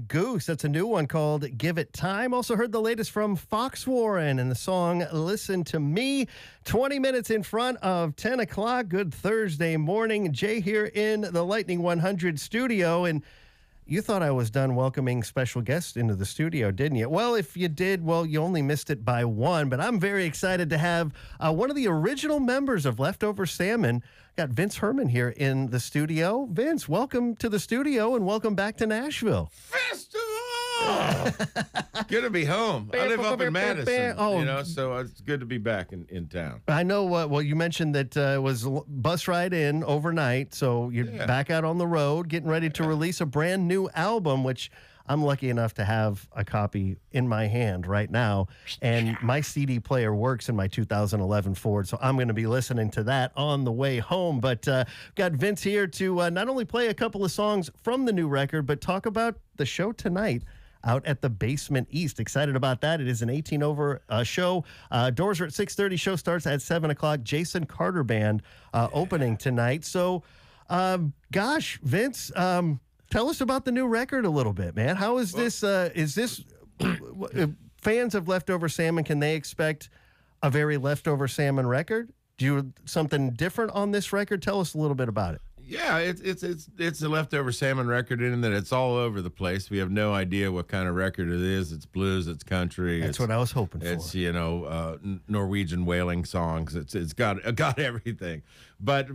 Goose. That's a new one called Give It Time. Also heard the latest from Fox Warren and the song Listen to Me. 20 minutes in front of 10 o'clock. Good Thursday morning. Jay here in the Lightning 100 studio. And you thought I was done welcoming special guests into the studio, didn't you? Well, if you did, well, you only missed it by one. But I'm very excited to have one of the original members of Leftover Salmon. Got Vince Herman here in the studio. Vince, welcome to the studio and welcome back to Nashville. Festival! Good to be home. I live up in Madison, so it's good to be back in town. I know. Well, you mentioned that it was a bus ride in overnight, so you're back out on the road, getting ready to release a brand new album, which I'm lucky enough to have a copy in my hand right now, and my CD player works in my 2011 Ford, so I'm going to be listening to that on the way home. But got Vince here to not only play a couple of songs from the new record, but talk about the show tonight out at the Basement East. Excited about that. It is an 18 over show. Doors are at 6:30. Show starts at 7 o'clock. Jason Carter Band opening tonight. So, gosh, Vince, tell us about the new record a little bit, man. How is this? Is this fans of Leftover Salmon? Can they expect a very Leftover Salmon record? Do you something different on this record? Tell us a little bit about it. Yeah, it's a Leftover Salmon record in that it's all over the place. We have no idea what kind of record it is. It's blues, it's country. That's what I was hoping for. It's Norwegian whaling songs. It's got everything. But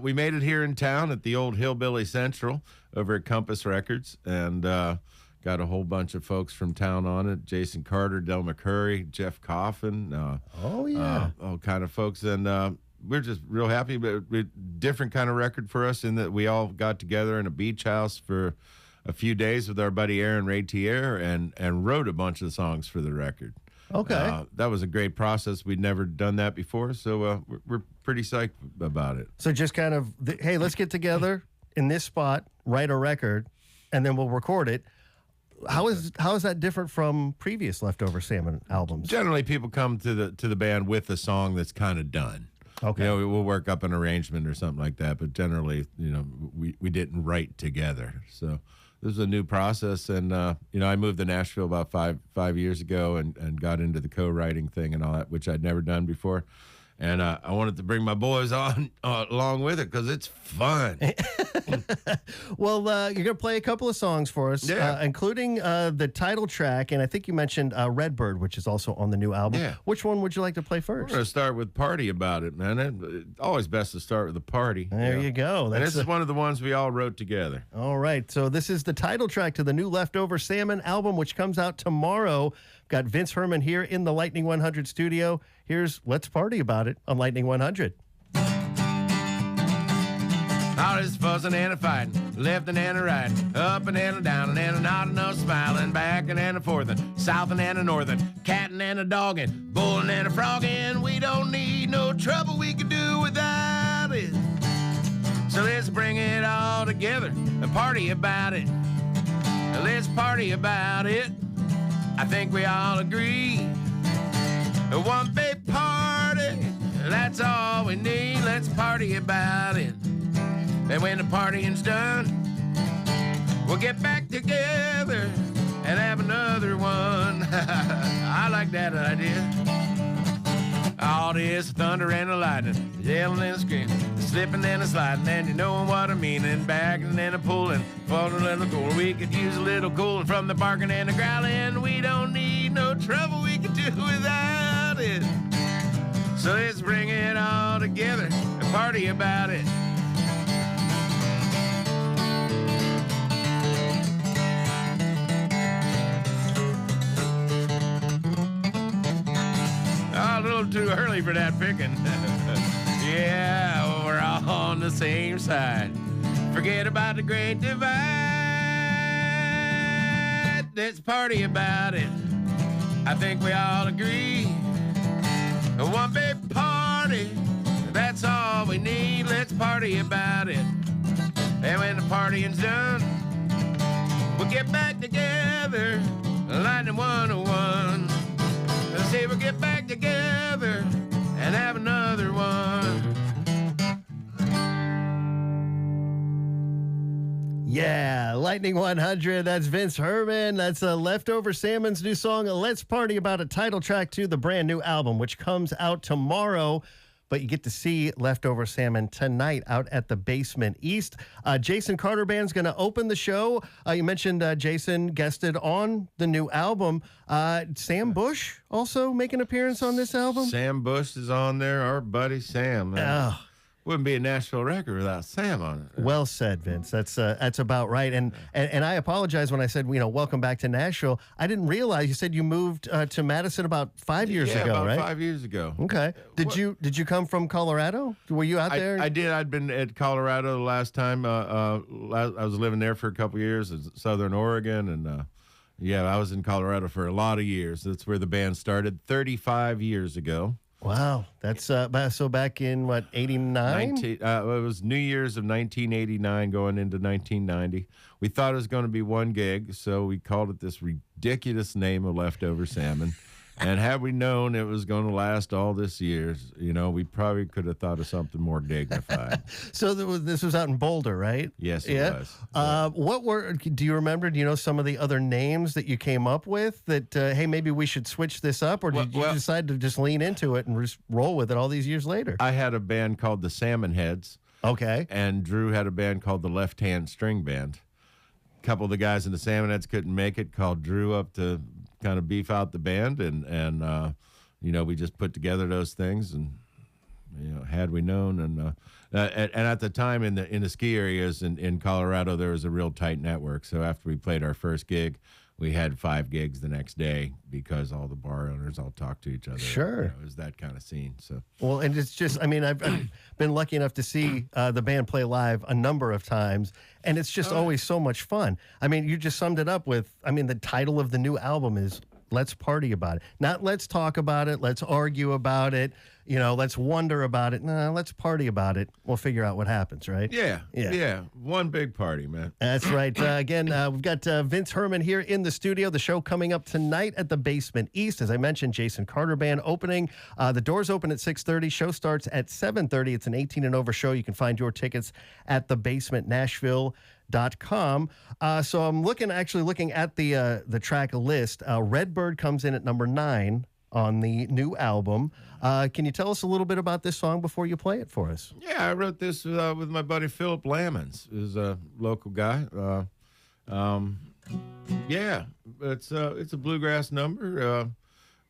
we made it here in town at the old Hillbilly Central over at Compass Records, and got a whole bunch of folks from town on it. Jason Carter, Del McCurry, Jeff Coffin. All kind of folks, and we're just real happy. But different kind of record for us in that we all got together in a beach house for a few days with our buddy Aaron Ratier and wrote a bunch of songs for the record. Okay. That was a great process. We'd never done that before, so we're pretty psyched about it. So just kind of, hey, let's get together in this spot, write a record, and then we'll record it. How is that different from previous Leftover Salmon albums? Generally, people come to the band with a song that's kind of done. Okay. We'll work up an arrangement or something like that, but generally, we didn't write together. So this is a new process, and I moved to Nashville about five years ago and got into the co-writing thing and all that, which I'd never done before. And I wanted to bring my boys on along with it because it's fun. Well, you're going to play a couple of songs for us, including the title track, and I think you mentioned Redbird, which is also on the new album. Yeah. Which one would you like to play first? We're going to start with Party About It, man. It's always best to start with a party. There you go. And this is one of the ones we all wrote together. All right. So this is the title track to the new Leftover Salmon album, which comes out tomorrow. Got Vince Herman here in the Lightning 100 studio. Here's Let's Party About It on Lightning 100. All this fussing and a fighting, left and a right, up and a down and a nodding, no smiling, back and a forth, south and a northern, catting and a dogging, bulling and a frogging. We don't need no trouble, we can do without it. So let's bring it all together and party about it. Let's party about it. I think we all agree. One big party, that's all we need. Let's party about it. And when the partying's done, we'll get back together and have another one. I like that idea. All this thunder and the lightning, yelling and screaming, slipping and a sliding, and you know what I mean, and backing and a pulling, falling a little cool. We could use a little cooling from the barking and the growling. We don't need no trouble, we can do without it. So let's bring it all together and party about it. A little too early for that picking. Yeah, we're all on the same side. Forget about the great divide. Let's party about it. I think we all agree. One big party, that's all we need. Let's party about it. And when the partying's done, we'll get back together. Lightning 101. Let's see, we'll get back together and have another one. Yeah, Lightning 100. That's Vince Herman. That's Leftover Salmon's new song, Let's Party About It, title track to the brand new album, which comes out tomorrow. But you get to see Leftover Salmon tonight out at the Basement East. Jason Carter Band's going to open the show. You mentioned Jason guested on the new album. Sam Bush also make an appearance on this album? Sam Bush is on there, our buddy Sam. Wouldn't be a Nashville record without Sam on it. Well said, Vince. That's about right. And I apologize when I said, welcome back to Nashville. I didn't realize you said you moved to Madison about 5 years ago, about right? 5 years ago. Okay. Did you come from Colorado? Were you out there? I did. I'd been at Colorado the last time. I was living there for a couple years in Southern Oregon, and I was in Colorado for a lot of years. That's where the band started 35 years ago. Wow, that's so back in what, 89? It was New Year's of 1989 going into 1990. We thought it was going to be one gig, so we called it this ridiculous name of Leftover Salmon. And had we known it was going to last all this years, we probably could have thought of something more dignified. So this was out in Boulder, right? Yes, it was. Do you remember, do you know some of the other names that you came up with that, hey, maybe we should switch this up? Or did you decide to just lean into it and just roll with it all these years later? I had a band called the Salmon Heads. Okay. And Drew had a band called the Left Hand String Band. A couple of the guys in the Salmon Heads couldn't make it, called Drew up to kind of beef out the band, and we just put together those things, and had we known, and at the time in the ski areas in Colorado, there was a real tight network. So after we played our first gig, we had 5 gigs the next day because all the bar owners all talked to each other. Sure. It was that kind of scene. So well, and it's just, I've been lucky enough to see the band play live a number of times, and it's just always so much fun. You just summed it up with, the title of the new album is Let's Party About It. Not let's talk about it, let's argue about it, let's wonder about it. No, let's party about it. We'll figure out what happens, right? Yeah. One big party, man. That's right. Again, we've got Vince Herman here in the studio. The show coming up tonight at the Basement East. As I mentioned, Jason Carter Band opening. The doors open at 6:30. Show starts at 7:30. It's an 18 and over show. You can find your tickets at thebasementnashville.com. So I'm looking at the track list. Redbird comes in at number 9 on the new album. Can you tell us a little bit about this song before you play it for us? Yeah, I wrote this with my buddy Philip Lammons, who's a local guy. It's a bluegrass number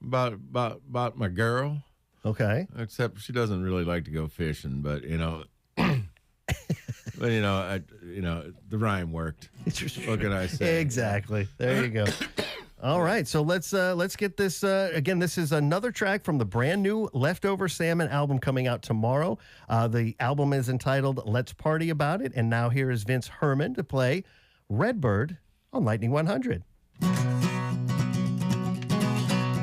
about my girl. Okay. Except she doesn't really like to go fishing, but but the rhyme worked. What can I say? Exactly. There you go. All right, so let's get this. Again, this is another track from the brand new Leftover Salmon album coming out tomorrow. The album is entitled Let's Party About It, and now here is Vince Herman to play Redbird on Lightning 100.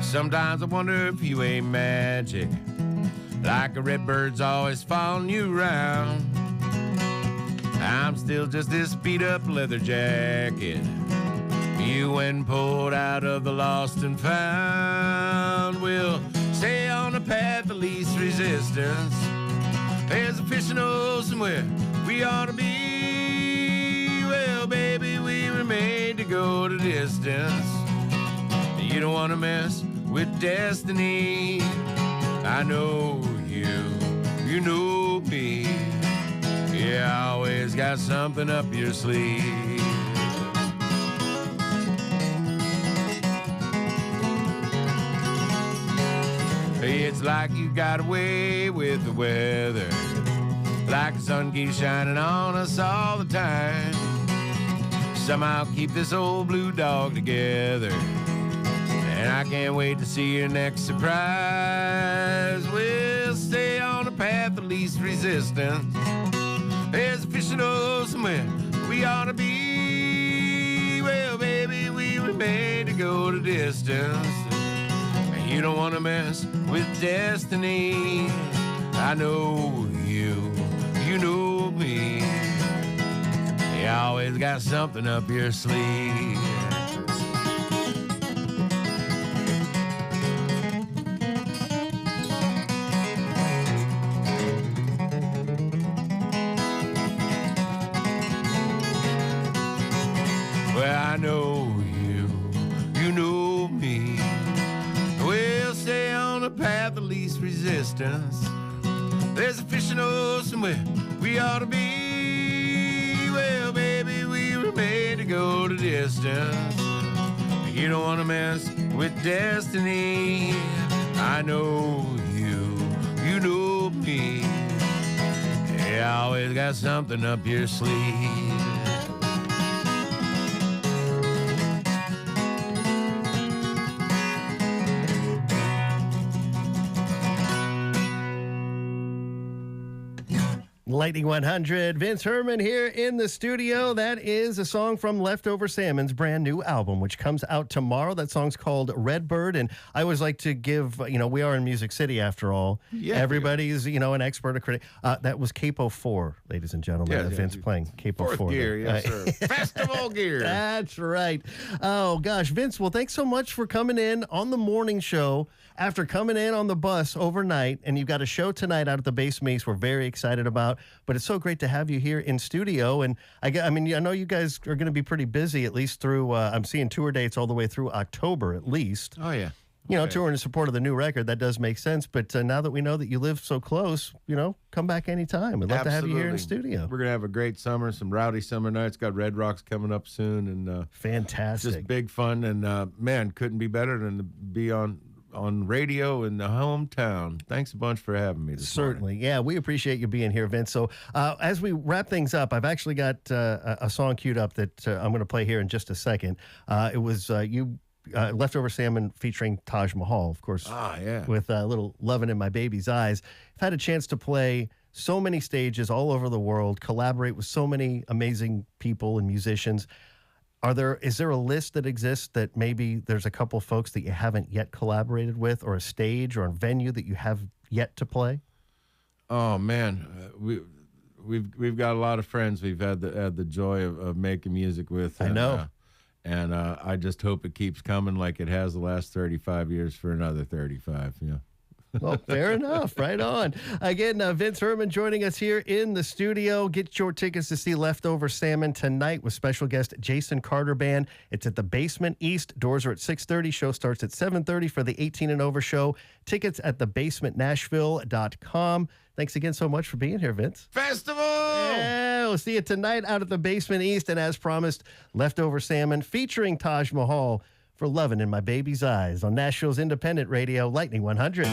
Sometimes I wonder if you ain't magic, like a redbird's always following you around. I'm still just this beat-up leather jacket you went and pulled out of the lost and found. We'll stay on the path of least resistance. There's a fishing hole somewhere we ought to be. Well, baby, we were made to go the distance. You don't want to mess with destiny. I know you know me. Yeah, always got something up your sleeve. It's like you got away with the weather, like the sun keeps shining on us all the time. Somehow keep this old blue dog together, and I can't wait to see your next surprise. We'll stay on the path of least resistance. There's a fishing hole somewhere we ought to be. Well, baby, we were made to go the distance. You don't want to mess with destiny. I know you know me. You always got something up your sleeve. resistance. There's a fishing ocean where we ought to be. Well, baby, we were made to go the distance. You don't want to mess with destiny. I know you, you know me. Yeah, I always got something up your sleeve. Lightning 100, Vince Herman here in the studio. That is a song from Leftover Salmon's brand new album, which comes out tomorrow. That song's called Redbird, and I always like to give, we are in Music City after all. Yeah, everybody's, an expert, a critic. That was Capo 4, ladies and gentlemen. Vince playing Capo 4. Fourth gear, yes, sir. Festival gear. That's right. Oh, gosh. Vince, well, thanks so much for coming in on the morning show after coming in on the bus overnight, and you've got a show tonight out at the Basement East we're very excited about. But it's so great to have you here in studio. And I know you guys are going to be pretty busy, at least through, I'm seeing tour dates all the way through October at least. Oh, yeah. Touring in support of the new record, that does make sense. But now that we know that you live so close, come back anytime. We'd love to have you here in studio. We're going to have a great summer, some rowdy summer nights. Got Red Rocks coming up soon. And fantastic. Just big fun. And, man, couldn't be better than to be on radio in the hometown. Thanks a bunch for having me this morning. Certainly. Yeah, we appreciate you being here, Vince. So as we wrap things up, I've actually got a song queued up that I'm going to play here in just a second. It was Leftover Salmon featuring Taj Mahal, of course. Ah, yeah. With a little Lovin' in My Baby's Eyes. I've had a chance to play so many stages all over the world, collaborate with so many amazing people and musicians. Is there a list that exists that maybe there's a couple folks that you haven't yet collaborated with, or a stage or a venue that you have yet to play? Oh man, we've got a lot of friends we've had the joy of making music with. I know, and I just hope it keeps coming like it has the last 35 years for another 35. Yeah. Well, fair enough. Right on. Again, Vince Herman joining us here in the studio. Get your tickets to see Leftover Salmon tonight with special guest Jason Carter Band. It's at the Basement East. Doors are at 6:30. Show starts at 7:30 for the 18 and over show. Tickets at thebasementnashville.com. Thanks again so much for being here, Vince. Festival! Yeah, we'll see you tonight out at the Basement East. And as promised, Leftover Salmon featuring Taj Mahal for Lovin' in My Baby's Eyes on Nashville's independent radio, Lightning 100.